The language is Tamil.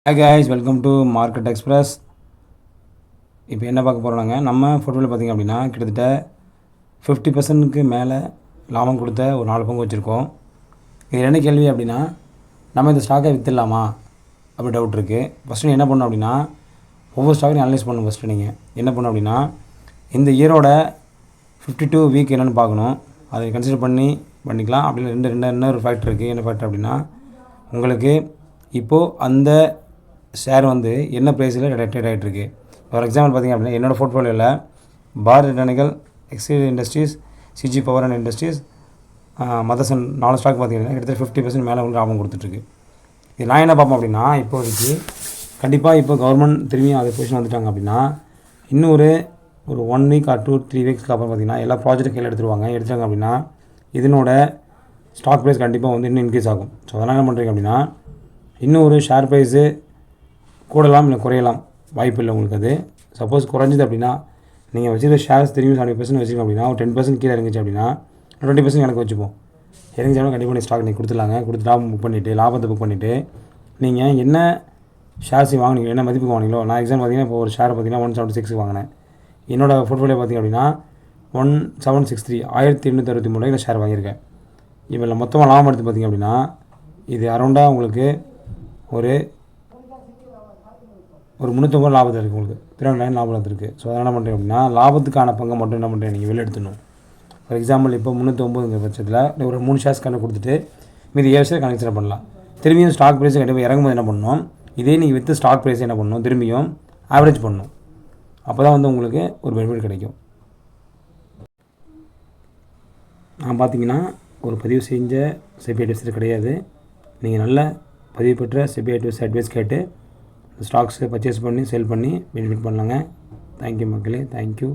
Hi guys, welcome to market express. இப்போ என்ன பார்க்க போகிறோம்னாங்க, நம்ம போர்ட்ஃபோலியோ பார்த்திங்க அப்படின்னா கிட்டத்தட்ட 50% மேலே லாபம் கொடுத்த ஒரு 4 பங்கு வச்சுருக்கோம். இது என்ன கேள்வி அப்படின்னா, நம்ம இந்த ஸ்டாக்கை விற்றுடலாமா அப்படி டவுட் இருக்குது. ஃபஸ்ட்டு என்ன பண்ணணும் அப்படின்னா, ஒவ்வொரு ஸ்டாக்கையும் அனலைஸ் பண்ணணும். ஃபஸ்ட்டு நீங்கள் என்ன பண்ணணும் அப்படின்னா, இந்த இயரோட 52 வீக் என்னென்னு பார்க்கணும். அதை கன்சிடர் பண்ணிக்கலாம். அப்படி இன்னொரு ஃபேக்டர் இருக்குது. என்ன ஃபேக்டர் அப்படின்னா, உங்களுக்கு இப்போது அந்த ஷேர் என்ன ப்ரைஸில் ட்ரேட் ஆகிட்டுருக்கு. ஃபார் எக்ஸாம்பிள் பார்த்திங்க அப்படின்னா, என்னோடய போர்ட்ஃபோலியோவில் Bharat technical, Exide Industries, CG Power and Industries, Motherson 4 stock பார்த்திங்கன்னா கிட்டத்தட்ட 50% மேலே லாபம் கொடுத்துட்ருக்கு. இது நான் என்ன பார்ப்போம் அப்படின்னா, இப்போதைக்கு கண்டிப்பாக இப்போ கவர்மெண்ட் திரும்பியும் அதை பொசிஷன் வந்துட்டாங்க அப்படின்னா, இன்னும் ஒரு 1 வீக் ஆர் 2-3 வீக்ஸ்க்கு அப்புறம் பார்த்திங்கன்னா எல்லா ப்ராஜெக்ட்டும் கையில் எடுத்துட்டாங்க அப்படின்னா இதனோட ஸ்டாக் ப்ரைஸ் கண்டிப்பாக இன்னும் இன்க்ரீஸ் ஆகும். ஸோ அதனால் என்ன பண்ணுறீங்க அப்படின்னா, இன்னும் ஒரு ஷேர் ப்ரைஸு கூடலாம் இல்லை குறையலாம், வாய்ப்பு இல்லை உங்களுக்கு. அது சப்போஸ் குறைஞ்சிது அப்படின்னா, நீங்கள் வச்சுருக்க ஷேர்ஸ் திரும்பி 70% வச்சுருங்க அப்படின்னா, ஒரு 10% கீழே இறங்கிச்சு அப்படின்னா 20% எனக்கு வச்சுப்போம். இறங்கிச்சாலும் கண்டிப்பாக நீங்கள் ஸ்டாக் நீங்கள் கொடுத்துலாங்க. கொடுத்து லாபத்தை புக் பண்ணிவிட்டு நீங்கள் என்ன ஷேர்ஸ் வாங்கினீங்க, என்ன மதிப்புக்கு வாங்கினீங்களோ. நான் எக்ஸாம்பிள் பார்த்திங்கன்னா இப்போ ஒரு ஷேர் பார்த்திங்கன்னா 176 வாங்கினேன். என்னோடய போர்ட்ஃபோலியோ பார்த்திங்க அப்படின்னா 1763 1863 ஷேர் வாங்கியிருக்கேன். இப்போ மொத்தமாக லாபம் எடுத்து பார்த்திங்க அப்படின்னா இது அரௌண்டாக உங்களுக்கு ஒரு 350 லாபத்தில் இருக்குது. உங்களுக்கு 309 லாபத்தில் இருக்குது. ஸோ அதனால் என்ன பண்ணுறீங்க அப்படின்னா, லாபத்துக்கான பங்கை மட்டும் என்ன பண்ணுறீங்க, நீங்கள் வெளில எடுத்துடணும். ஃபார் எக்ஸாம்பிள் இப்போ 309 பட்சத்தில் ஒரு 3 ஷேர்ஸ் கணக்கு கொடுத்துட்டு மீதி 7 ஷேர் கனெக்ஷன் பண்ணலாம். திரும்பியும் ஸ்டாக் ப்ரைஸ் கண்டிப்பாக இறங்கும்போது என்ன பண்ணணும், இதே நீங்கள் வித்து ஸ்டாக் ப்ரைஸ் என்ன பண்ணணும், திரும்பியும் ஆவரேஜ் பண்ணணும். அப்போ தான் உங்களுக்கு ஒரு பெனிஃபிட் கிடைக்கும். நான் பார்த்தீங்கன்னா ஒரு பதிவு செஞ்ச செபி அட்வைசர் கிடையாது. நீங்கள் நல்ல பதிவு பெற்ற செபி அட்வைஸ் கேட்டு ஸ்டாக்ஸை பர்ச்சேஸ் பண்ணி செல் பண்ணி பெனிஃபிட் பண்ணலாங்க. தேங்க்யூ மக்களே, தேங்க்யூ.